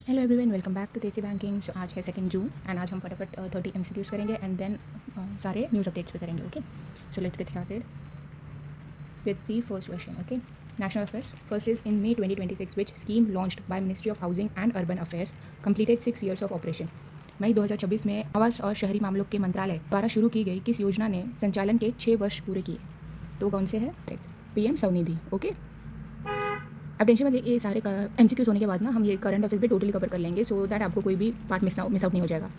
Hello everyone, welcome back to तेसी banking. So आज है 2 जून एंड आज हम फटाफट 30 एमसीक्यूज करेंगे एंड देन सारे न्यूज़ अपडेट्स पे करेंगे। Okay, so let's get started with the first question. Okay, national affairs first is in May 2026 which scheme launched by ministry of housing and urban affairs completed 6 years of operation. मई 2024 में आवास और शहरी मामलों के मंत्रालय द्वारा शुरू की गई किस योजना ने संचालन के 6 वर्ष पूरे किए? तो कौन से है? PM स्वनिधि। ओके, अब टेंशन मत ये सारे MCQs होने के बाद ना हम ये करंट अफेयर्स भी टोटली कवर कर लेंगे सो दैट आपको कोई भी पार्ट मिस आउट नहीं हो जाएगा।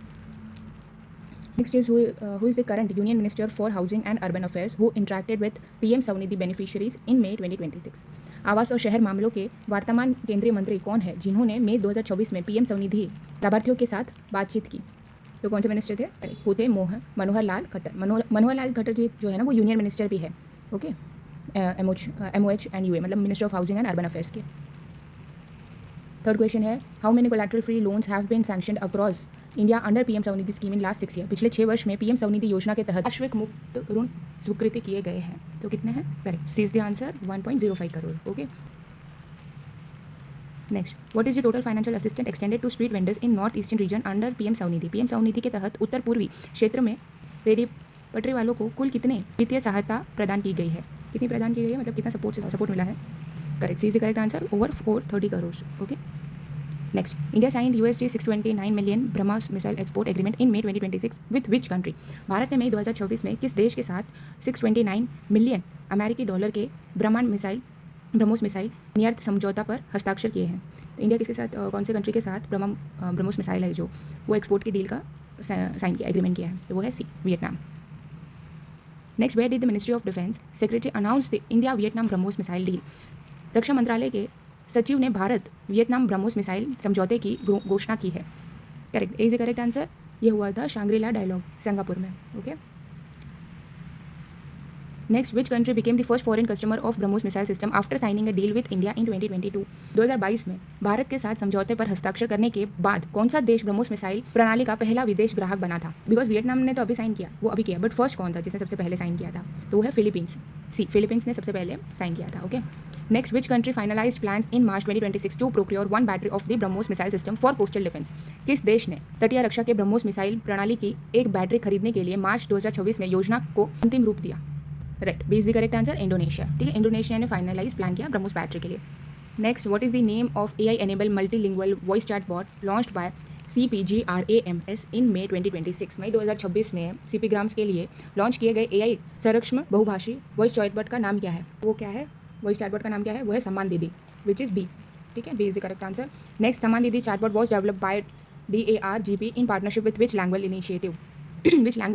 Next is who is the current union minister for housing and urban affairs who interacted with PM Svanidhi beneficiaries in May 2026। आवास और शहर मामलों के वर्तमान केंद्रीय मंत्री कौन है जिन्होंने मई 2024 में PM स्वनिधि लाभार्थियों के साथ बातचीत की? तो कौन से मिनिस्टर थे? वो थे मनोहर लाल खट्टर। मनोहर लाल खट्टर जी जो है ना वो यूनियन मिनिस्टर भी है। ओके, MOH एंड UA मतलब minister of housing and urban affairs के। थर्ड क्वेश्चन है how many collateral free loans have been sanctioned across India under PM Svanidhi scheme in last 6 years। पिछले 6 वर्ष में PM स्वनिधि योजना के तहत वार्षिक मुक्त ऋण स्वीकृत किए गए हैं। तो कितने हैं? Correct, C is the answer 1.05 crore. Okay, next, what is the total financial assistant extended to street vendors in north eastern region under PM Svanidhi. PM Svanidhi के तहत उत्तर पूर्वी क्षेत्र में रेडी पटरी वालों को कुल कितने वित्तीय सहायता प्रदान की गई है? कितनी प्रदान की गई है मतलब कितना सपोर्ट मिला है? Correct, C is the correct answer over 430 crore. Okay, next, India signed USD 629 million BrahMos missile export agreement in May 2026 with which country. Bharat ने मई 2024 में किस देश के साथ 629 मिलियन अमेरिकी डॉलर के ब्रह्मोस मिसाइल नियत समझौता पर हस्ताक्षर किए हैं? तो इंडिया किसके साथ कौन से कंट्री के साथ ब्रह्मोस मिसाइल है जो वो एक्सपोर्ट की डील का साइन किया, एग्रीमेंट किया है? तो वो है C, Vietnam. Next, where did the ministry of defence secretary announce the India Vietnam BrahMos missile deal. रक्षा मंत्रालय के सचिव ने भारत वियतनाम ब्रह्मोस मिसाइल समझौते की घोषणा की है। Correct, is the correct answer. ये हुआ था शांग्रीला डायलॉग सिंगापुर में। Okay, next, which country became the first foreign customer of BrahMos missile system after signing a deal with India in 2022। 2022 में भारत के साथ समझौते पर हस्ताक्षर करने के बाद कौन सा देश ब्रह्मोस मिसाइल प्रणाली का पहला विदेश ग्राहक बना था? बिकॉज वियतनाम ने तो अभी साइन किया, वो अभी किया, बट फर्स्ट कौन था जिसने सबसे पहले साइन किया था? तो वो है फिलीपींस। सी, फिलीपींस ने सबसे पहले साइन किया था। Okay, next, which country finalised plans in March 2026 to procure 1 battery of the BrahMos missile system for coastal defence. किस देश ने तटीय रक्षा के ब्रह्मोस मिसाइल प्रणाली की एक बैटरी खरीदने के लिए मार्च 2024 में योजना को अंतिम रूप दिया? Right, B is the correct answer Indonesia. ठीक है, इंडोनेशिया ने फाइनलाइज प्लान किया ब्रह्मोस बैटरी के लिए। Next, what is the name of AI enable multilingual voice chat bot launched by CPGRAMS in May 2026। मई 2026 में CP ग्राम्स के लिए लॉन्च किए गए AI सक्षम बहुभाषी वॉइस चैटबॉट का नाम क्या है? वो क्या है? वॉइस चैटबॉट का नाम क्या है? वो है सम्मान दीदी, विच इज़ बी। ठीक है, B is the correct answer. Next, Samman Didi chatbot was developed by DARGP in partnership with which language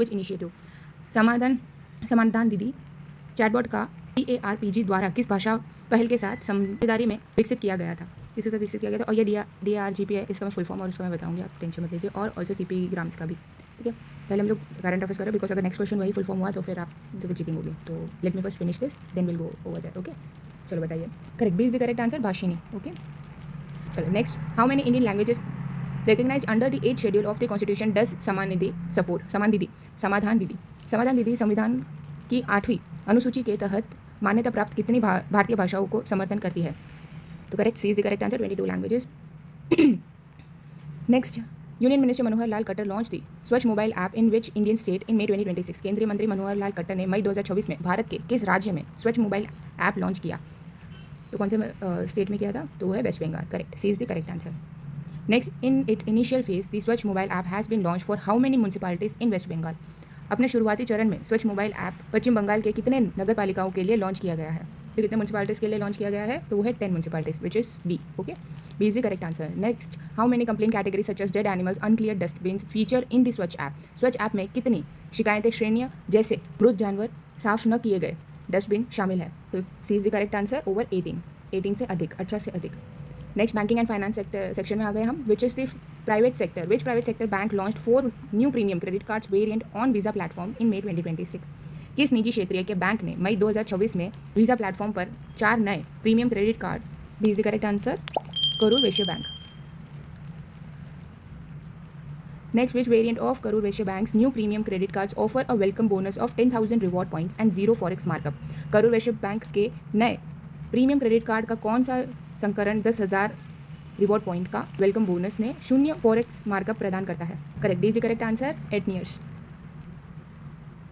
initiative. Samadhan Didi chatbot का DARPG द्वारा किस भाषा पहल के साथ समझदारी में विकसित किया गया था? किसके साथ विकसित किया गया था? और ये DARGP है, इसका मैं फुल फॉर्म और इसका मैं बताऊंगी, आप टेंशन मत लीजिए। और ऑल्सो CP ग्राम्स का भी। ठीक है, पहले हम लोग करंट अफेयर्स करें बिकॉज अगर नेक्स्ट क्वेश्चन वही फुल फॉर्म हुआ तो फिर आप तो चीटिंग होगी। तो let me first finish this then will go over that. Okay, चलो बताइए। Correct, B is the correct answer Bhashini. Okay, चलो next, how many Indian languages recognized under the 8th schedule of the constitution does समाधान दीदी संविधान की 8वीं अनुसूची के तहत मान्यता प्राप्त कितनी भारतीय भाषाओं को समर्थन करती है? तो correct, C is the correct answer 22 languages. Next, union minister Manohar Lal Khattar launch the Swachh mobile app in which Indian state in May 2026। केंद्रीय मंत्री मनोहर लाल खट्टर ने मई 2024 में भारत के किस राज्य में स्वच्छ मोबाइल ऐप लॉन्च किया? तो कौन से स्टेट में किया था? तो वो है West Bengal. Correct, C is the correct answer. Next, in its initial phase the Swachh mobile app has been launch for how many municipalities in West Bengal. अपने शुरुआती चरण में स्वच्छ मोबाइल ऐप पश्चिम बंगाल के कितने नगर पालिकाओं के लिए लॉन्च किया गया है? तो कितने म्यूनसिपालिटीज़ के लिए लॉन्च किया गया है? तो वो है 10 municipalities, which is B. Okay, B is the correct answer. Next, how many complaint category such as dead animals unclear dustbin feature in the Swachh app. Swachh app में कितनी शिकायतें श्रेणियाँ जैसे मृत जानवर साफ न किए गए डस्टबिन शामिल है? तो C is the correct answer over 18 से अधिक, 18 से अधिक। Next, banking and finance section में आ गए हम। Which is the private sector bank launched 4 new premium credit cards variant on Visa platform in May 2026। किस निजी क्षेत्रीय के बैंक ने मई 2024 में वीज़ा प्लेटफॉर्म पर 4 नए premium credit card? B is the correct answer Karur Vysya bank. Next, which variant of Karur Vysya bank's new premium credit cards offer a welcome bonus of 10,000 reward points and 0 forex markup. Karur Vysya bank के नए premium credit card का कौन सा संस्करण 10,000 reward point का welcome bonus ने 0 forex markup प्रदान करता है। Correct, is the correct answer 8 years.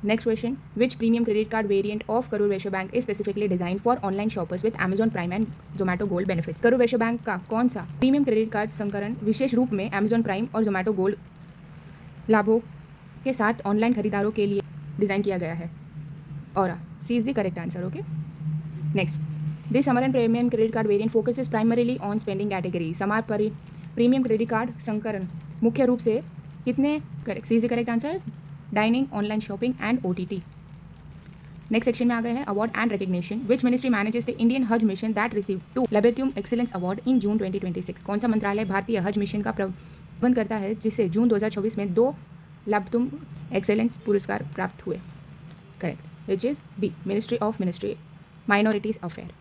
Next question, which premium credit card variant of Karur Vysya bank is specifically design for online shoppers with Amazon prime and Zomato gold benefits. Karur Vysya bank का कौन सा premium credit card संस्करण विशेष रूप में Amazon prime और Zomato gold लाभों के साथ ऑनलाइन खरीदारों के लिए डिज़ाइन किया गया है? और C is the correct answer. Okay, next, this समरन premium credit card variant focuses primarily on spending category. समार प्रीमियम क्रेडिट कार्ड संस्करण मुख्य रूप से कितने, correct, C is the correct answer, dining, online shopping and OTT। Next section में आ गए हैं award and recognition. Which ministry manages the Indian Hajj mission that receive 2 लेबेट्यूम एक्सीलेंस अवार्ड इन जून 2026। कौन सा मंत्रालय भारतीय हज मिशन का प्रबंध करता है जिसे जून 2024 में 2 लेबेट्यूम एक्सीलेंस पुरस्कार प्राप्त हुए? Correct, which is B, ministry of minorities affair.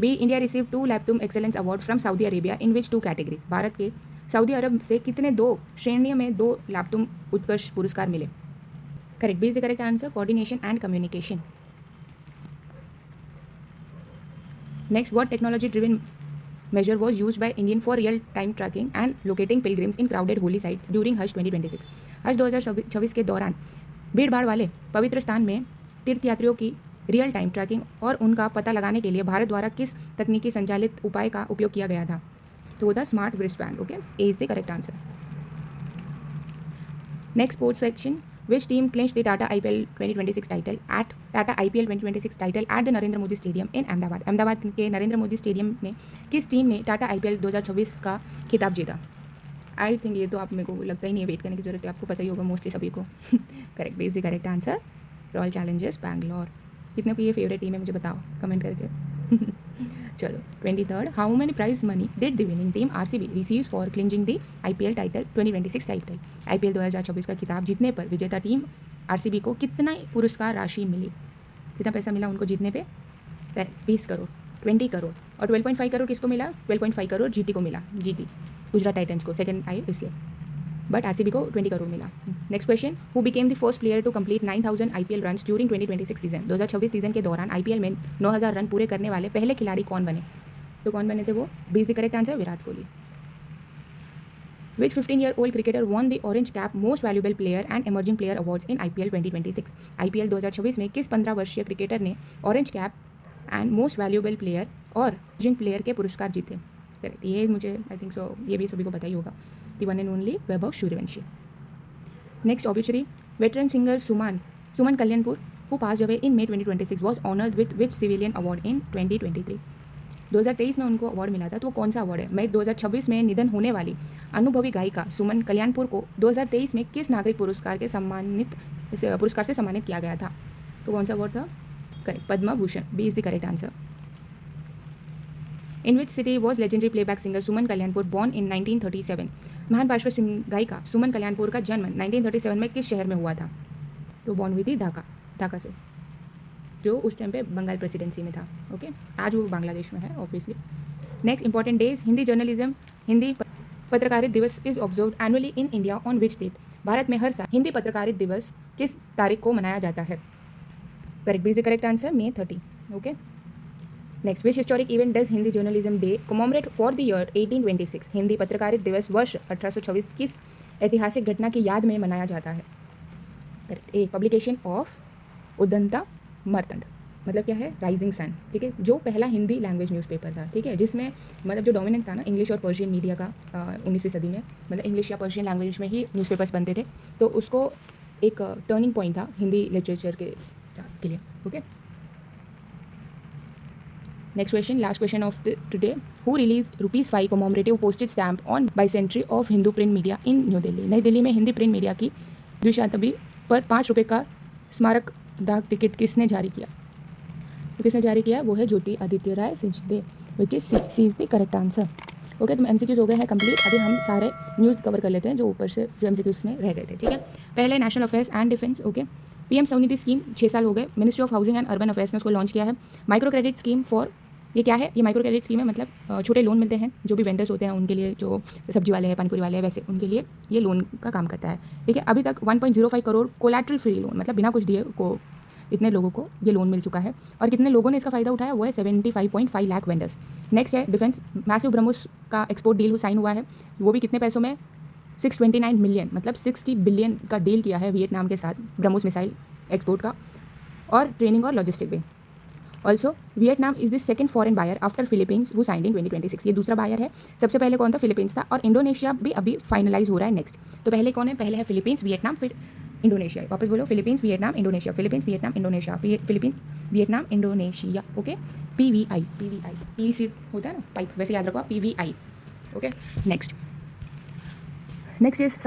B, India receive 2 लेबेट्यूम excellence award from Saudi Arabia in which 2 categories. भारत के सऊदी अरब से कितने 2 श्रेणियों में 2 लेबेट्यूम उत्कृष्ट पुरस्कार मिले? Correct, B is the correct answer, coordination and communication. Next, what technology driven measure was used by Indian for real time tracking and locating pilgrims in crowded holy sites during Hajj 2026। हज 2026 के दौरान भीड़ भाड़ वाले पवित्र स्थान में तीर्थयात्रियों की रियल टाइम ट्रैकिंग और उनका पता लगाने के लिए भारत द्वारा किस तकनीकी संचालित उपाय का उपयोग किया गया था? तो वो था smart wristband. Okay, A is the correct answer. Next, sports section, which team clinched the Tata IPL 2026 title at Tata IPL 2026 title at the Narendra Modi stadium इन अहमदाबाद। अहमदाबाद के नरेंद्र मोदी स्टेडियम में किस टीम ने टाटा IPL 2026 का खिताब जीता? आई थिंक ये तो आप, मेरे को लगता ही नहीं है वेट करने की जरूरत है, आपको पता ही होगा मोस्टली सभी को। Correct, is the correct answer, royal Challengers Bangalore. कितने को ये फेवरेट टीम है मुझे बताओ कमेंट करके। चलो, 23rd, how many prize money did the winning team RCB receive for clinching the IPL title 2026 title. IPL 2024 का खिताब जीतने पर विजेता टीम RCB को कितना पुरस्कार राशि मिली? कितना पैसा मिला उनको जीतने पे? 20 करोड़, 20 करोड़। और 12.5 करोड़ किसको मिला? 12.5 करोड़ GT को मिला, GT गुजरात टाइटन्स को, सेकंड आई इसलिए, बट RCB को 20 करोड़ मिला। Next question, who became the first player to complete 9000 IPL runs during 2026 season. 2026 season के दौरान IPL में 9000 रन पूरे करने वाले पहले खिलाड़ी कौन बने? तो कौन बने थे वो? B is the correct answer, Virat Kohli. Which 15-year-old cricketer won the Orange Cap Most Valuable Player and Emerging Player Awards in IPL 2026? IPL 2026 में किस 15 वर्षीय क्रिकेटर ने orange cap and most valuable player और एमर्जिंग प्लेयर के पुरस्कार जीते? Correct, ये मुझे आई थिंक सो ये भी सभी को पता ही होगा, the one and only Vaibhav Suryavanshi. Next, obviously, veteran singer Suman Kalyanpur who pass away in May 2026 was honoured with which civilian award in 2023? 2023 में उनको अवार्ड मिला था, तो वो कौन सा अवार्ड है? मई 2026 में निधन होने वाली अनुभवी गायिका सुमन कल्याणपुर को 2023 में किस नागरिक पुरस्कार से सम्मानित किया गया था? तो कौन सा अवार्ड था? Correct, Padma Bhushan, B is the correct answer. In which city was legendary playback singer Suman Kalyanpur born in 1937? महान पार्श्व गायिका सुमन कल्याणपुर का जन्म 1937 में किस शहर में हुआ था? तो बॉर्न हुई थी ढाका से, जो उस टाइम पे बंगाल प्रेसिडेंसी में था। ओके, आज वो बांग्लादेश में है obviously. Next, important days, Hindi पत्रकारिता Diwas is observed annually in India on which date? भारत में हर साल हिंदी पत्रकारिता दिवस किस तारीख को मनाया जाता है? Correct, B is the correct answer, May 30। Okay, next, which historic event does Hindi journalism day commemorate for the year 1826? Hindi पत्रकारिता दिवस वर्ष 1826 किस ऐतिहासिक घटना की याद में मनाया जाता है? Correct, A, publication of Udanta मर्तंड, मतलब क्या है? राइजिंग सन, ठीक है, जो पहला हिंदी लैंग्वेज न्यूज़पेपर था, ठीक है, जिसमें मतलब जो डोमिनेंस था ना इंग्लिश और पर्शियन मीडिया का 19वीं सदी में, मतलब इंग्लिश या पर्शियन लैंग्वेज में ही न्यूज़पेपर्स बनते थे, तो उसको एक टर्निंग पॉइंट था हिंदी लिटरेचर के लिए। Okay, next question, last question of today, who release ₹5 commemorative postage stamp on bicentenary of Hindi print media in New Delhi? नई दिल्ली में हिंदी प्रिंट मीडिया की द्विशताब्दी पर ₹5 का स्मारक डाक टिकट किसने जारी किया? तो किसने जारी किया? वो है ज्योति आदित्य राय सिंचदेव, which is C is the correct answer. Okay, तो MCQs हो गए हैं कंप्लीट। अभी हम सारे न्यूज़ कवर कर लेते हैं जो ऊपर से जो MCQs में रह गए थे, ठीक है। पहले national affairs and defence. Okay, PM Svanidhi scheme 6 साल हो गए, ministry of housing and urban affairs ने उसको लॉन्च किया है। माइक्रो क्रेडिट स्कीम फॉर, ये क्या है? ये माइक्रो क्रेडिट स्कीम है, मतलब छोटे लोन मिलते हैं जो भी वेंडर्स होते हैं उनके लिए, जो सब्जी वाले हैं, पानीपुरी वाले हैं, वैसे उनके लिए ये लोन का काम करता है, ठीक है। अभी तक 1.05 करोड़ कोलैटरल फ्री लोन, मतलब बिना कुछ दिए को इतने लोगों को ये लोन मिल चुका है। और कितने लोगों ने इसका फ़ायदा उठाया, वो है 75.5 लाख वेंडर्स। नेक्स्ट है डिफेंस, मैसिव ब्रह्मोस का एक्सपोर्ट डील साइन हुआ है, वो भी कितने पैसों में, 629 मिलियन, मतलब 60 बिलियन का डील किया है वियतनाम के साथ ब्रह्मोस मिसाइल एक्सपोर्ट का, और ट्रेनिंग और लॉजिस्टिक भी। Also Vietnam is the second foreign buyer after Philippines who signed in 2026। ये दूसरा बायर है, सबसे पहले कौन था, फिलीपींस था, और इंडोनेशिया भी अभी फाइनलाइज हो रहा है नेक्स्ट। तो पहले कौन है, पहले है फिलीपींस, वियतनाम, फिर इंडोनेशिया। वापस बोलो, Philippines, Vietnam, Indonesia, Philippines, Vietnam, Indonesia, Philippines, Vietnam, Indonesia. Okay, PVI, PVC होता है ना पाइप, वैसे याद रखो PVI। ओके, नेक्स्ट इज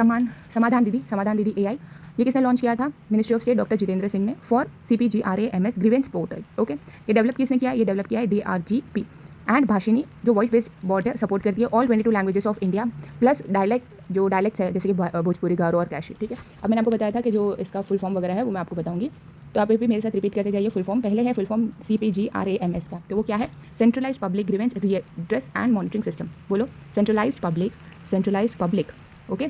समाधान दीदी AI। ये किसने लॉन्च किया था, ministry of state doctor Jitendra Singh ने, for CPGRAMS grievance portal. Okay, ये डेवलप किसने किया, ये डेवलप किया है DRGP एंड भाषिनी, जो वॉइस बेस्ड बॉट है, सपोर्ट करती है all 22 languages of India plus dialects है, जैसे कि भोजपुरी, गारो और कैशी। ठीक है, अब मैंने आपको बताया था कि जो इसका फुल फॉर्म वगैरह है वो मैं आपको बताऊंगी, तो आप भी मेरे साथ रिपीट करते जाइए। फुल फॉर्म पहले है फुल फॉर्म CPGRAMS का, तो वो क्या है, centralised public grievance redress and monitoring system. बोलो, centralised public, okay,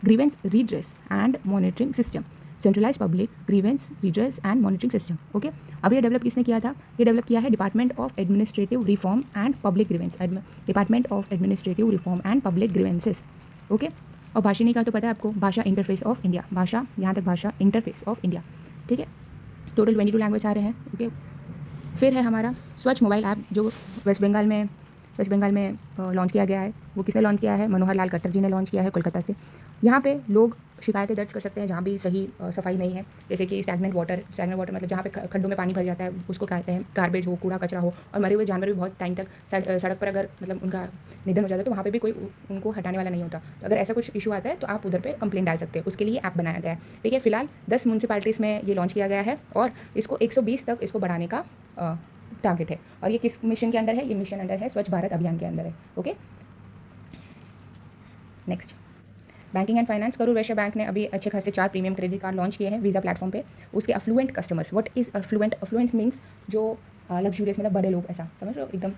grievance redress and monitoring system, centralised public grievance redress and monitoring system. Okay, अब ये डेवलप किसने किया था, ये डेवलप किया है department of administrative reform and public grievance, department of administrative reform and public grievances. Okay, और भाषिनी का तो पता है आपको, भाषा इंटरफेस ऑफ इंडिया, भाषा यहाँ तक भाषा इंटरफेस ऑफ इंडिया। ठीक है, टोटल 22 लैंग्वेज आ रहे हैं। ओके, फिर है हमारा स्वच्छ मोबाइल ऐप, जो वेस्ट बंगाल में लॉन्च किया गया है। वो किसने लॉन्च किया है, मनोहर लाल खट्टर जी ने लॉन्च किया है कोलकाता से। यहाँ पे लोग शिकायतें दर्ज कर सकते हैं जहाँ भी सही सफाई नहीं है, जैसे कि स्टैग्नेंट वाटर मतलब जहाँ पे खड्डों में पानी भर जाता है उसको कहते हैं, गार्बेज हो, कूड़ा कचरा हो, और मरे हुए जानवर भी बहुत टाइम तक सड़क पर अगर मतलब उनका निधन हो जाता है तो वहाँ पे भी कोई उनको हटाने वाला नहीं होता। तो अगर ऐसा कुछ इशू आता है तो आप उधर पे कंप्लेंट डाल सकते हैं, उसके लिए ऐप बनाया गया है। ठीक है, फिलहाल 10 म्यूनसिपैलिटीज़ में ये लॉन्च किया गया है और इसको 120 तक इसको बढ़ाने का टारगेट है। और ये किस मिशन के अंदर है, ये मिशन अंडर है स्वच्छ भारत अभियान के अंदर है। Okay, next banking and finance, Karur Vysya bank ने अभी अच्छे खासे 4 प्रीमियम क्रेडिट कार्ड लॉन्च किए हैं वीज़ा प्लेटफॉर्म पे। उसके affluent customers, what is affluent means जो लग्जूरियस, मतलब बड़े लोग, ऐसा समझ लो एकदम,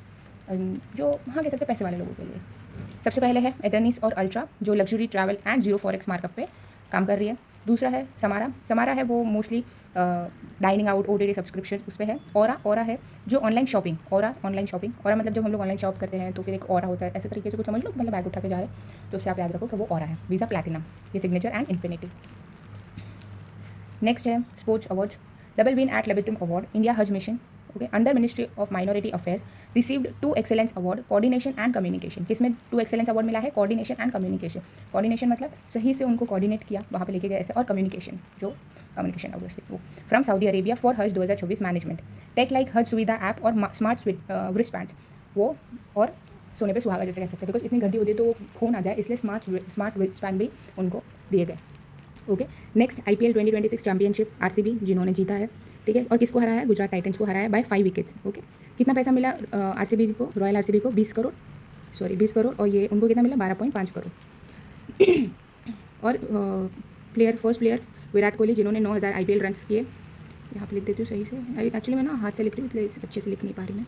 जो हाँ कह सकते हैं पैसे वाले लोगों के लिए। सबसे पहले है एटर्नीस और अल्ट्रा, जो luxury travel and zero forex markup पे काम कर रही है। दूसरा है समारा है, वो mostly dining out OTT subscription उस पर है। ओरा है जो ऑनलाइन शॉपिंग, ओरा मतलब जब हम लोग ऑनलाइन शॉप करते हैं तो फिर एक ओरा होता है, ऐसे तरीके से कुछ समझ लो, मतलब बैग उठा के जा रहे हैं तो उससे आप याद रखो कि वो ओरा है। वीज़ा प्लैटिनम, ये सिग्नेचर एंड इन्फिनिटी। नेक्स्ट है sports awards, double win at लेबिट्रम award, India Hajj mission, okay, under ministry of minority affairs, received 2 excellence award, coordination and communication. किसमें 2 एक्सेलेंस अवार्ड मिला है, कोऑर्डिनेशन एंड कम्युनिकेशन। कोऑर्डिनेशन मतलब सही से उनको coordinate किया, वहाँ पे लेके गए ऐसे, और कम्युनिकेशन जो कम्युनिकेशन ऑब्वियसली वो फ्रॉम सऊदी अरेबिया फॉर हज 2024 मैनेजमेंट, टेक लाइक हज सुविधा ऐप और स्मार्ट रिस्पॉन्स, वो और सोने पे सुहागा जैसे कह सकते हैं, बिकॉज इतनी गर्दी होती है तो वो खो ना जाए, इसलिए स्मार्ट रिस्पॉन्स भी उनको दिए गए। Okay, next IPL 2026 championship RCB जिन्होंने जीता है। ठीक है, और किसको हराया है, गुजरात टाइटंस को हराया है बाय 5 विकेट्स। ओके, कितना पैसा मिला RCB को, रॉयल RCB को 20 करोड़, और ये उनको कितना मिला 12.5 करोड़। और फर्स्ट प्लेयर विराट कोहली, जिन्होंने 9000 IPL रन्स किए। यहाँ पे लिख देती हूँ सही से, एक्चुअली मैं ना हाथ से लिख रही हूँ इसलिए अच्छे से लिख नहीं पा रही मैं।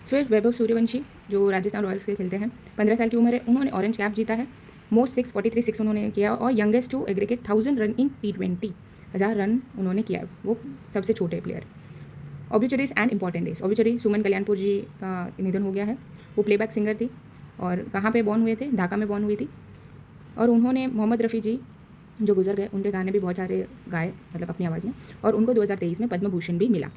फिर वैभव सूर्यवंशी, जो राजस्थान रॉयल्स के खेलते हैं, 15 साल की उम्र है, उन्होंने ऑरेंज कैप जीता है। मोस्ट 643 उन्होंने किया, और youngest to aggregate 1000 run in T20, 1000 run उन्होंने किया, वो सबसे छोटे player. Obituaries and important days, obituary Suman Kalyanpur ji का निधन हो गया है। वो प्लेबैक सिंगर थी और कहाँ पे बॉर्न हुए थे, ढाका में बॉर्न हुई थी। और उन्होंने मोहम्मद रफ़ी जी जो गुजर गए, उनके गाने भी बहुत सारे गाए, मतलब अपनी आवाज़ में, और उनको 2023 में पद्म भूषण भी मिला।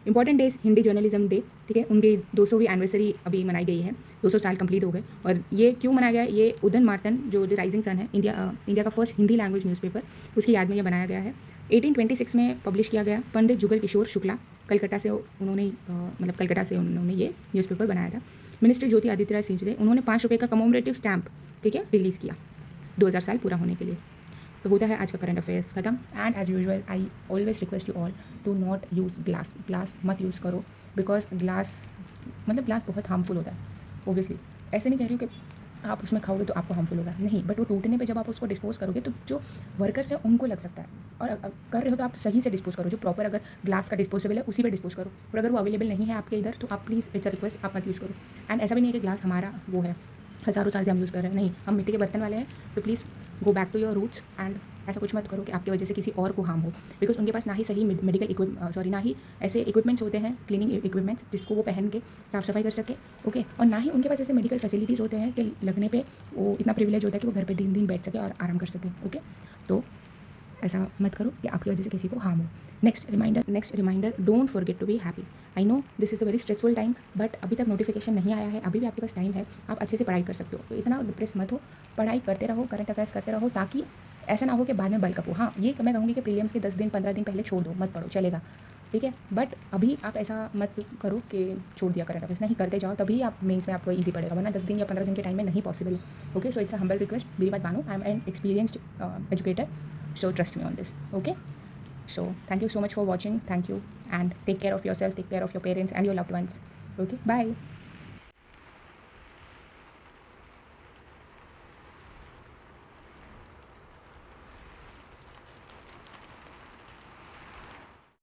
Important days, Hindi journalism day, ठीक है, उनकी 200वीं एनिवर्सरी अभी मनाई गई है, 200 साल कंप्लीट हो गए। और ये क्यों मनाया गया है, ये उदयन मार्तन जो द राइजिंग सन है, इंडिया का फर्स्ट हिंदी लैंग्वेज न्यूज़पेपर, उसकी याद में ये बनाया गया है। 1826 में पब्लिश किया गया। पंडित जुगल किशोर शुक्ला कलकत्ता से उन्होंने ये न्यूज़पेपर बनाया था। मिनिस्टर ज्योति आदित्य राय सिंधिया, उन्होंने 5 रुपये का कमोमरेटिव स्टैम्प, ठीक है, रिलीज़ किया 2000 साल पूरा होने के लिए। तो होता है आज का करंट अफेयर्स खत्म। And as usual I always request you all to not use glass मत यूज़ करो, बिकॉज ग्लास बहुत हार्मफुल होता है। ओब्वियसली ऐसे नहीं कह रही हूँ कि आप उसमें खाओगे तो आपको हार्मफुल होगा, नहीं, बट वो टूटने पे जब आप उसको डिस्पोज करोगे तो जो वर्कर्स है उनको लग सकता है। और कर रहे हो तो आप सही से डिस्पोज करो, जो प्रॉपर अगर ग्लास का डिस्पोजेबल है उसी पे डिस्पोज करो। और अगर वो अवेलेबल नहीं है आपके इधर तो आप प्लीज़, इट्स अ रिक्वेस्ट, आप मत यूज़ करो। एंड ऐसा भी नहीं है कि ग्लास हमारा वो है हज़ारों साल से हम यूज़ कर रहे हैं, नहीं, हम मिट्टी के बर्तन वाले हैं, तो please go back to your roots and ऐसा कुछ मत करो कि आपकी वजह से किसी और को हार्म हो, बिकॉज उनके पास ना ही सही मेडिकल ना ही ऐसे इक्विपमेंट्स होते हैं, क्लीनिंग इक्विपमेंट्स जिसको वो पहन के साफ़ सफाई कर सके, ओके। और ना ही उनके पास ऐसे मेडिकल फैसिलिटीज़ होते हैं कि लगने पे वो इतना प्रिविलेज होता है कि वो घर पे दिन दिन बैठ सके और आराम कर सके, ओके। तो ऐसा मत करो कि आपकी वजह से किसी को हार्म हो। Next reminder, don't forget to be happy. I know this is a very stressful time, but अभी तक नोटिफिकेशन नहीं आया है, अभी भी आपके पास टाइम है, आप अच्छे से पढ़ाई कर सकते हो। तो इतना डिप्रेस मत हो, पढ़ाई करते रहो, करंट अफेयर्स करते रहो, ताकि ऐसा ना हो कि बाद में बल कपो। हाँ, ये मैं कहूँगी कि प्रीलिम्स के 10 दिन 15 दिन पहले छोड़ दो, मत पढ़ो, चलेगा, ठीक है। बट अभी आप ऐसा मत करो कि छोड़ दिया करंट अफेयर्स, नहीं करते जाओ, तभी आप मेंस में आपको ईजी पड़ेगा, वरना 10 दिन या 15 दिन के टाइम में नहीं पॉसिबल है, okay. So it's a humble request, मेरी बात मानो, I am N experienced educator, so trust me on this, okay? So thank you so much for watching, thank you, and take care of yourself, take care of your parents and your loved ones, okay, bye.